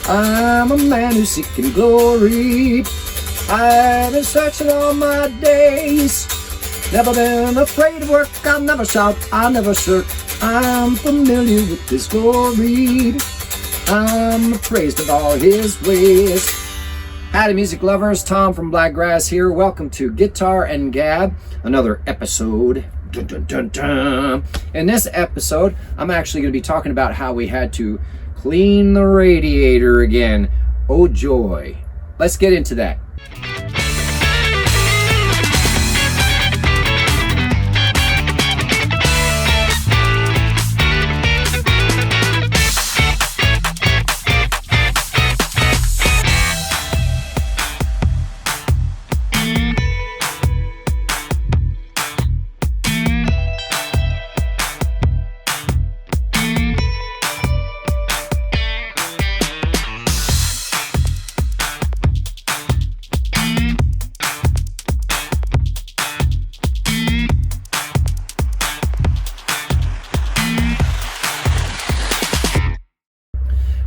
I'm a man who's seeking glory. I've been searching all my days. Never been afraid of work. I'll never shout, I'll never shirk. I'm familiar with His glory. I'm appraised of all His ways. Howdy, music lovers. Tom from Blakgraz here. Welcome to Guitar N Gab, another episode. Dun, dun, dun, dun. In this episode, I'm actually going to be talking about how we had to clean the radiator again. Oh joy. Let's get into that.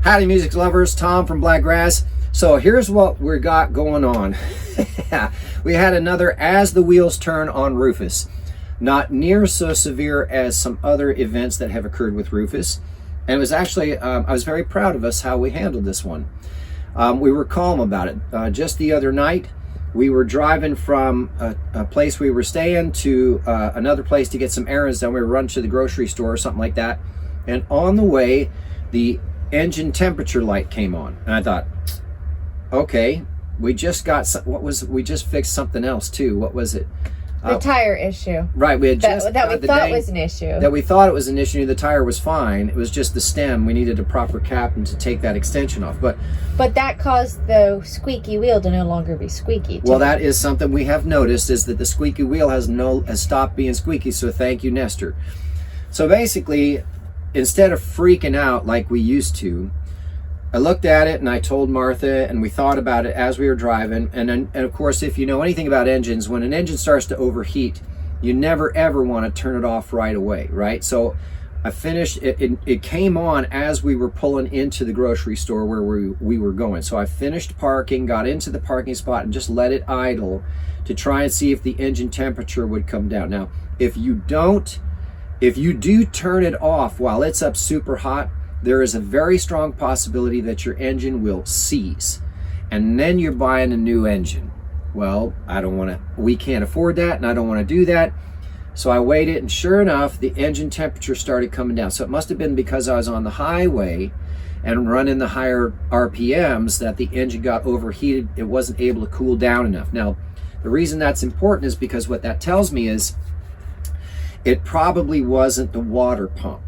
Howdy, music lovers. Tom from Blakgraz. So here's what we got going on. We had another As the Wheels Turn on Rufus. Not near so severe as some other events that have occurred with Rufus. And it was actually, I was very proud of us how we handled this one. We were calm about it. Just the other night, we were driving from a place we were staying to another place to get some errands done. We were running to the grocery store or something like that. And on the way, the engine temperature light came on, and I thought, okay, we just got we just fixed something else too. What was it? The tire issue. Right, we had just that we thought was an issue. That we thought it was an issue. The tire was fine. It was just the stem. We needed a proper cap and to take that extension off. But that caused the squeaky wheel to no longer be squeaky. Well, that is something we have noticed, is that the squeaky wheel has stopped being squeaky. So thank you, Nestor. So basically, instead of freaking out like we used to, I looked at it and I told Martha, and we thought about it as we were driving. And of course, if you know anything about engines, when an engine starts to overheat, you never ever want to turn it off right away, right? So I finished it. It came on as we were pulling into the grocery store where we were going. So I finished parking, got into the parking spot, and just let it idle to try and see if the engine temperature would come down. Now, if you do turn it off while it's up super hot, there is a very strong possibility that your engine will seize, and then you're buying a new engine. Well, we can't afford that, and I don't want to do that. So I waited, and sure enough, the engine temperature started coming down. So it must have been because I was on the highway and running the higher RPMs that the engine got overheated. It wasn't able to cool down enough. Now, the reason that's important is because what that tells me is it probably wasn't the water pump,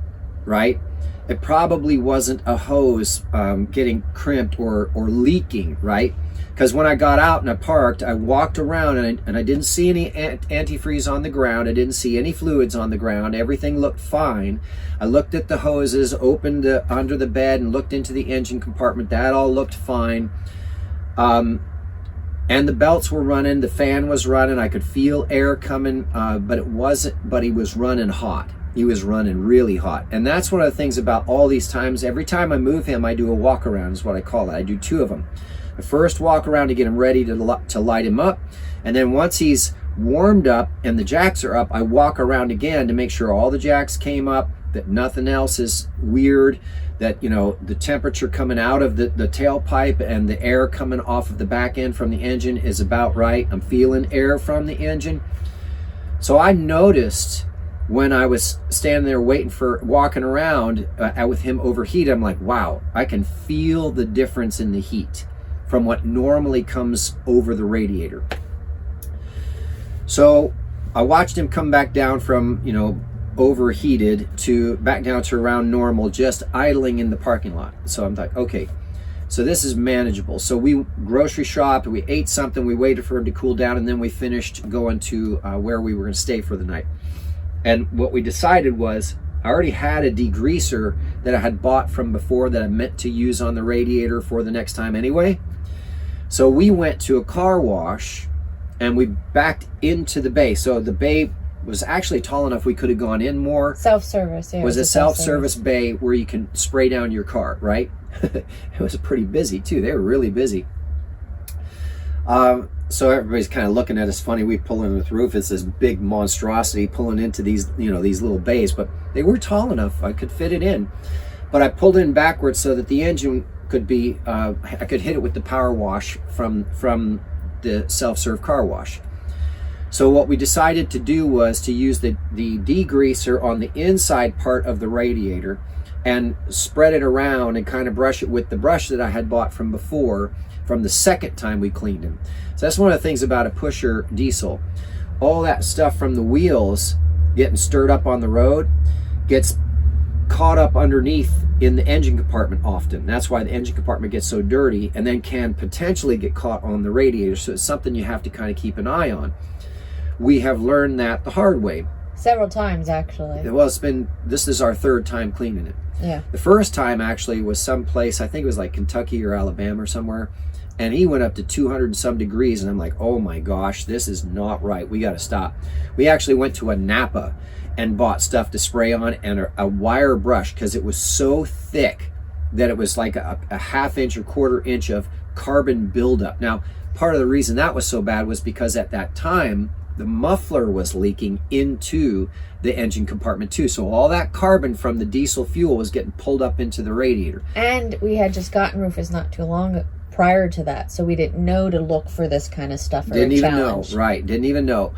right? It probably wasn't a hose getting crimped or leaking, right? Because when I got out and I parked, I walked around and I didn't see any antifreeze on the ground. I didn't see any fluids on the ground. Everything looked fine. I looked at the hoses, opened under the bed and looked into the engine compartment. That all looked fine. And the belts were running, the fan was running. I could feel air coming, but he was running hot. He was running really hot. And that's one of the things about all these times. Every time I move him, I do a walk around, is what I call it. I do two of them. The first walk around to get him ready to light him up. And then once he's warmed up and the jacks are up, I walk around again to make sure all the jacks came up, that nothing else is weird, that, you know, the temperature coming out of the tailpipe and the air coming off of the back end from the engine is about right. I'm feeling air from the engine. So I noticed when I was standing there walking around with him overheated, I'm like, wow, I can feel the difference in the heat from what normally comes over the radiator. So I watched him come back down from, overheated to back down to around normal, just idling in the parking lot. So I'm like, okay, so this is manageable. So we grocery shopped, we ate something, we waited for him to cool down, and then we finished going to where we were going to stay for the night. And what we decided was, I already had a degreaser that I had bought from before that I meant to use on the radiator for the next time anyway. So we went to a car wash and we backed into the bay. So the bay was actually tall enough we could have gone in more. Self-service, yeah. It was a self-service bay where you can spray down your car, right? It was pretty busy too. They were really busy. So everybody's kind of looking at us funny. We pull in with Rufus, this big monstrosity pulling into these, you know, these little bays, but they were tall enough. I could fit it in. But I pulled in backwards so that the engine could be, I could hit it with the power wash from the self-serve car wash. So what we decided to do was to use the degreaser on the inside part of the radiator and spread it around and kind of brush it with the brush that I had bought from before, from the second time we cleaned him. So that's one of the things about a pusher diesel. All that stuff from the wheels getting stirred up on the road gets caught up underneath in the engine compartment often. That's why the engine compartment gets so dirty, and then can potentially get caught on the radiator. So it's something you have to kind of keep an eye on. We have learned that the hard way. Several times, actually. Well, this is our third time cleaning it. Yeah. The first time actually was someplace, I think it was like Kentucky or Alabama or somewhere, and he went up to 200 and some degrees, and I'm like, oh my gosh, this is not right. We got to stop. We actually went to a Napa and bought stuff to spray on and a wire brush, because it was so thick that it was like a half inch or quarter inch of carbon buildup. Now, part of the reason that was so bad was because at that time, the muffler was leaking into the engine compartment too. So all that carbon from the diesel fuel was getting pulled up into the radiator. And we had just gotten Rufus not too long prior to that, so we didn't know to look for this kind of stuff. Didn't even know, right? Didn't even know.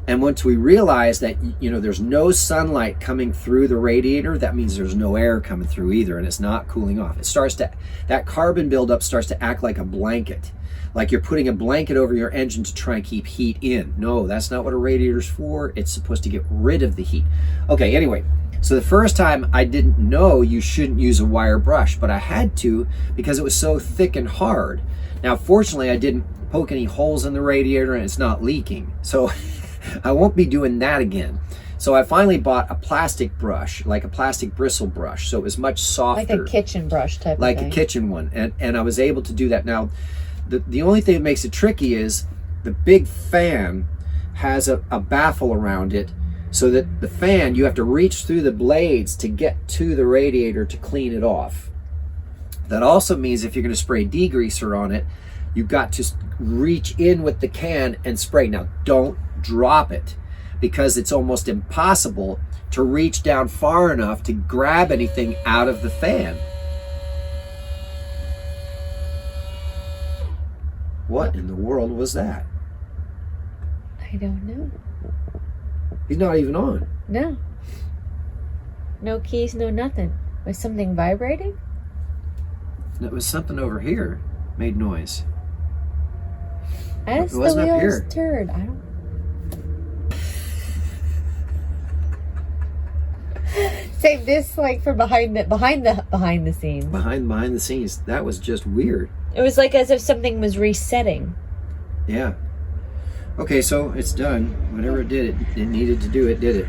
And once we realized that, you know, there's no sunlight coming through the radiator, that means there's no air coming through either, and it's not cooling off. It starts to, that carbon buildup starts to act like a blanket. Like you're putting a blanket over your engine to try and keep heat in. No, that's not what a radiator's for. It's supposed to get rid of the heat. Okay, anyway, so the first time I didn't know you shouldn't use a wire brush, but I had to because it was so thick and hard. Now, fortunately, I didn't poke any holes in the radiator and it's not leaking. So I won't be doing that again. So I finally bought a plastic brush, like a plastic bristle brush. So it was much softer. Like a kitchen brush type of thing. Like a kitchen one. And I was able to do that. Now, the only thing that makes it tricky is the big fan has a baffle around it, so that the fan, you have to reach through the blades to get to the radiator to clean it off. That also means if you're going to spray degreaser on it, you've got to reach in with the can and spray. Now, don't drop it, because it's almost impossible to reach down far enough to grab anything out of the fan. What in the world was that? I don't know. He's not even on. No. No keys, no nothing. Was something vibrating? It was something over here made noise. As It wasn't the up wheels here. turned. I don't. Save this like for behind the scenes. Behind the scenes. That was just weird. It was like as if something was resetting. Yeah. Okay, so it's done. Whatever it did, it needed to do, it did it.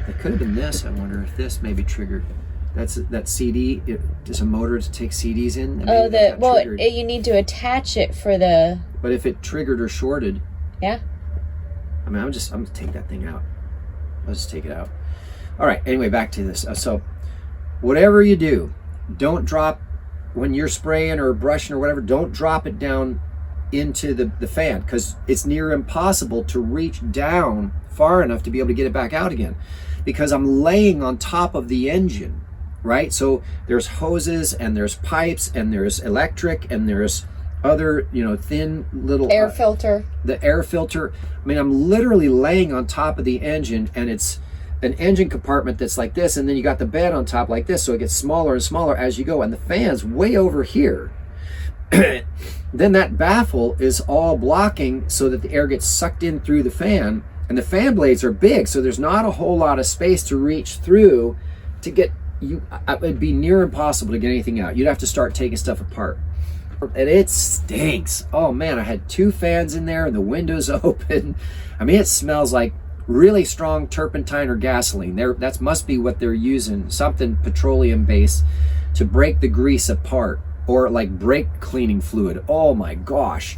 It could have been this. I wonder if this maybe triggered. That CD. There's a motor to take CDs in. Oh, you need to attach it for the. But if it triggered or shorted. Yeah. I mean, I'm gonna take that thing out. I'll just take it out. All right. Anyway, back to this. So, whatever you do, don't drop when you're spraying or brushing or whatever. Don't drop it down into the fan, because it's near impossible to reach down far enough to be able to get it back out again, because I'm laying on top of the engine, right? So there's hoses and there's pipes and there's electric and there's other, you know, thin little air filter. The air filter. I mean, I'm literally laying on top of the engine, and it's an engine compartment that's like this, and then you got the bed on top like this, so it gets smaller and smaller as you go, and the fan's way over here. Then that baffle is all blocking so that the air gets sucked in through the fan, and the fan blades are big, so there's not a whole lot of space to reach through to get you. It'd be near impossible to get anything out. You'd have to start taking stuff apart, and it stinks. Oh man, I had 2 fans in there and the windows open. I mean, it smells like really strong turpentine or gasoline. That must be what they're using, something petroleum based to break the grease apart, or like brake cleaning fluid. Oh my gosh.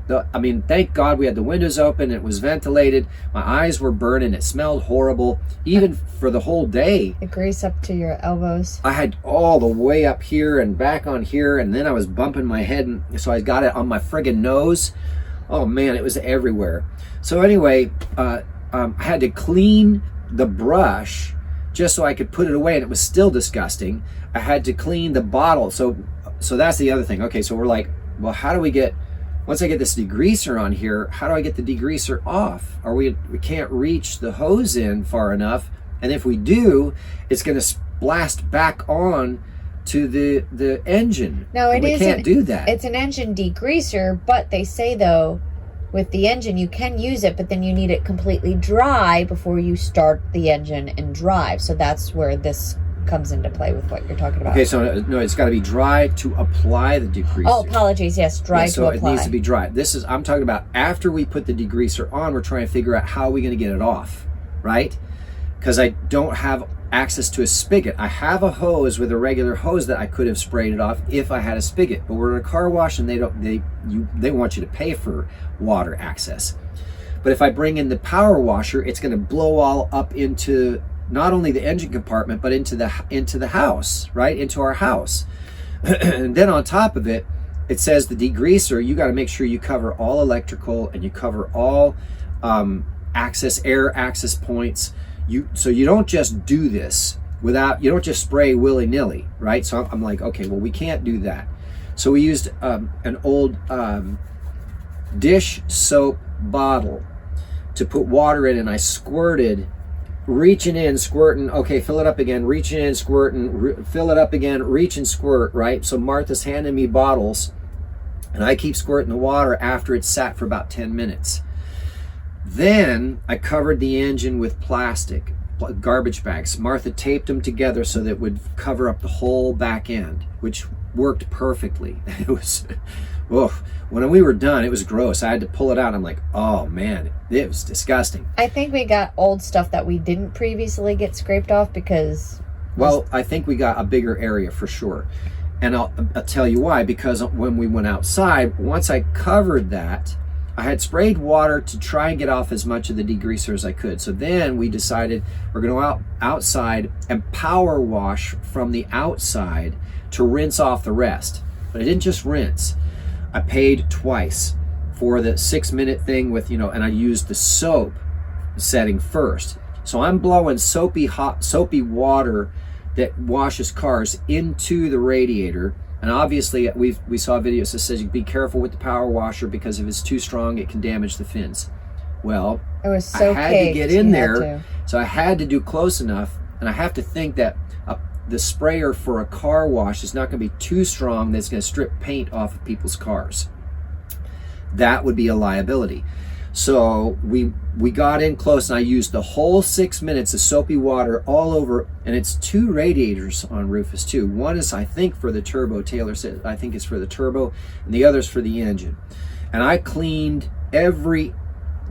I mean, thank God we had the windows open. It was ventilated. My eyes were burning. It smelled horrible, even for the whole day. The grease up to your elbows. I had all the way up here and back on here, and then I was bumping my head, and so I got it on my friggin' nose. Oh man, it was everywhere. So anyway, I had to clean the brush just so I could put it away, and it was still disgusting. I had to clean the bottle. So that's the other thing. Okay, so we're like, well, how do we get, once I get this degreaser on here, how do I get the degreaser off? Or we can't reach the hose in far enough, and if we do, it's going to blast back on to the engine. No, we can't do that. It's an engine degreaser, but they say though, with the engine you can use it, but then you need it completely dry before you start the engine and drive. So that's where this comes into play with what you're talking about. Okay, so no, it's got to be dry to apply the degreaser. Oh, apologies. Yes, dry to apply. So it needs to be dry. I'm talking about after we put the degreaser on, we're trying to figure out how we're going to get it off, right? Because I don't have access to a spigot. I have a hose with a regular hose that I could have sprayed it off if I had a spigot, but we're in a car wash and they want you to pay for water access. But if I bring in the power washer, it's going to blow all up into not only the engine compartment, but into the house, right? Into our house. And then on top of it, it says the degreaser, you got to make sure you cover all electrical and you cover all air access points. So you don't just do this you don't just spray willy-nilly, right? So I'm like, okay, well, we can't do that. So we used an old dish soap bottle to put water in, and I squirted, reaching in, squirting, okay, fill it up again, reaching in, squirting, fill it up again, reach and squirt, right? So Martha's handing me bottles, and I keep squirting the water after it's sat for about 10 minutes. Then I covered the engine with plastic, garbage bags. Martha taped them together so that it would cover up the whole back end, which worked perfectly. It was, when we were done, it was gross. I had to pull it out. I'm like, oh man, it was disgusting. I think we got old stuff that we didn't previously get scraped off because... Well, I think we got a bigger area for sure. And I'll tell you why, because when we went outside, once I covered that, I had sprayed water to try and get off as much of the degreaser as I could. So then we decided we're going to go outside and power wash from the outside to rinse off the rest. But I didn't just rinse. I paid twice for the 6-minute thing with, and I used the soap setting first. So I'm blowing soapy water that washes cars into the radiator. And obviously we saw videos that says you be careful with the power washer because if it's too strong, it can damage the fins. Well, it was so I had to get in there, so I had to do close enough. And I have to think that the sprayer for a car wash is not going to be too strong that's going to strip paint off of people's cars. That would be a liability. So we got in close, and I used the whole 6 minutes of soapy water all over, and it's 2 radiators on Rufus too. One is, I think, for the turbo. Taylor said, I think it's for the turbo, and the other's for the engine. And I cleaned every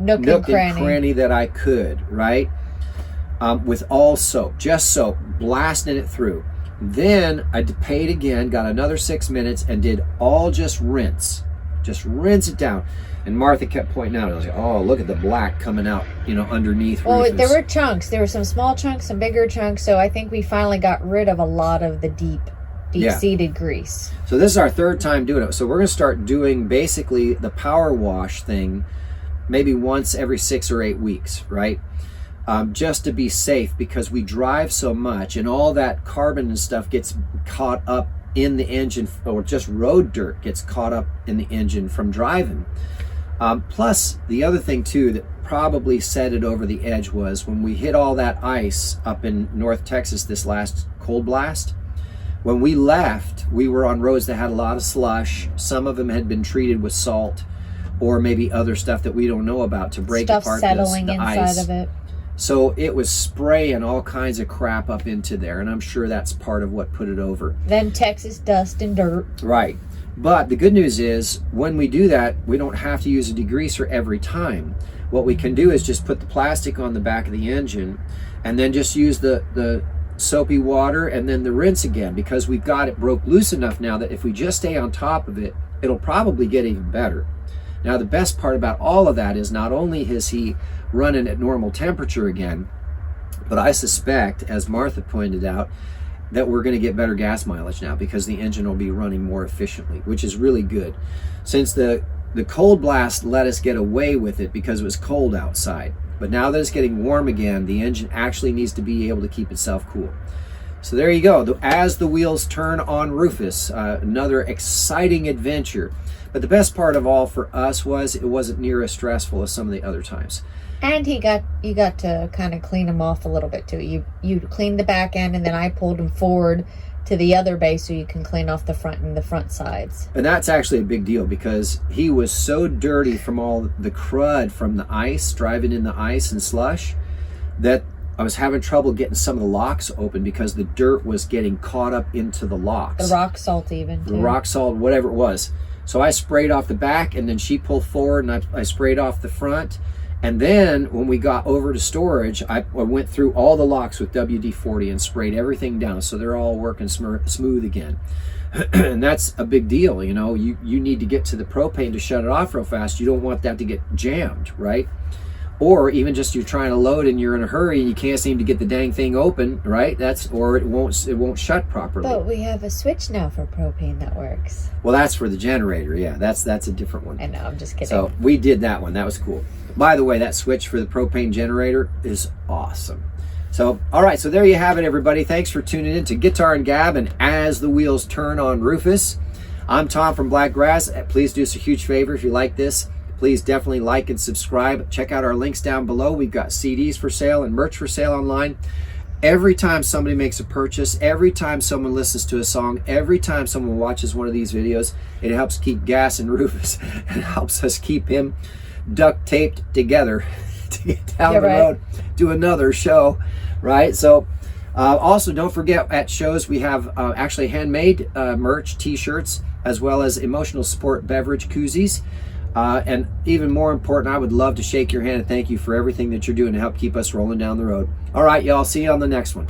nook and cranny that I could, right? With all soap, just soap, blasting it through. Then I paid again, got another 6 minutes, and did all just rinse it down. And Martha kept pointing out, I was like, oh, look at the black coming out, underneath. Well, Rufus. there were chunks. There were some small chunks, some bigger chunks. So I think we finally got rid of a lot of the deep-seated grease. So this is our 3rd time doing it. So we're going to start doing basically the power wash thing maybe once every 6 or 8 weeks, right? Just to be safe, because we drive so much and all that carbon and stuff gets caught up in the engine, or just road dirt gets caught up in the engine from driving. Plus, the other thing too that probably set it over the edge was when we hit all that ice up in North Texas this last cold blast. When we left, we were on roads that had a lot of slush. Some of them had been treated with salt or maybe other stuff that we don't know about to break stuff apart settling the inside ice. of it. So it was spraying all kinds of crap up into there, and I'm sure that's part of what put it over. Then Texas dust and dirt. Right. But the good news is, when we do that, we don't have to use a degreaser every time. What we can do is just put the plastic on the back of the engine and then just use the soapy water and then the rinse again, because we've got it broke loose enough now that if we just stay on top of it, it'll probably get even better. Now, the best part about all of that is not only is he running at normal temperature again, but I suspect, as Martha pointed out, that we're going to get better gas mileage now because the engine will be running more efficiently, which is really good. Since the cold blast let us get away with it because it was cold outside. But now that it's getting warm again, the engine actually needs to be able to keep itself cool. So there you go. As the wheels turn on Rufus, another exciting adventure. But the best part of all for us was it wasn't near as stressful as some of the other times. And you got to kind of clean him off a little bit too. You cleaned the back end, and then I pulled him forward to the other bay so you can clean off the front and the front sides. And that's actually a big deal because he was so dirty from all the crud from the ice, driving in the ice and slush, that I was having trouble getting some of the locks open because the dirt was getting caught up into the locks. The rock salt even, too. The rock salt, whatever it was. So I sprayed off the back, and then she pulled forward, and I sprayed off the front. And then when we got over to storage, I went through all the locks with WD-40 and sprayed everything down so they're all working smooth again. And that's a big deal. You know, you need to get to the propane to shut it off real fast. You don't want that to get jammed, right? Or even just you're trying to load and you're in a hurry and you can't seem to get the dang thing open, right? Or it won't shut properly. But we have a switch now for propane that works. Well, that's for the generator. Yeah, that's a different one. I know, I'm just kidding. So we did that one. That was cool. By the way, that switch for the propane generator is awesome. So, all right, so there you have it, everybody. Thanks for tuning in to Guitar N Gab and As the Wheels Turn on Rufus. I'm Tom from Blakgraz. Please do us a huge favor if you like this. Please definitely like and subscribe. Check out our links down below. We've got CDs for sale and merch for sale online. Every time somebody makes a purchase, every time someone listens to a song, every time someone watches one of these videos, it helps keep Gas and Rufus. It helps us keep him duct taped together to get down the road to another show, right? So also don't forget, at shows we have actually handmade merch, t-shirts, as well as emotional support beverage koozies. And even more important, I would love to shake your hand and thank you for everything that you're doing to help keep us rolling down the road. All right, y'all, see you on the next one.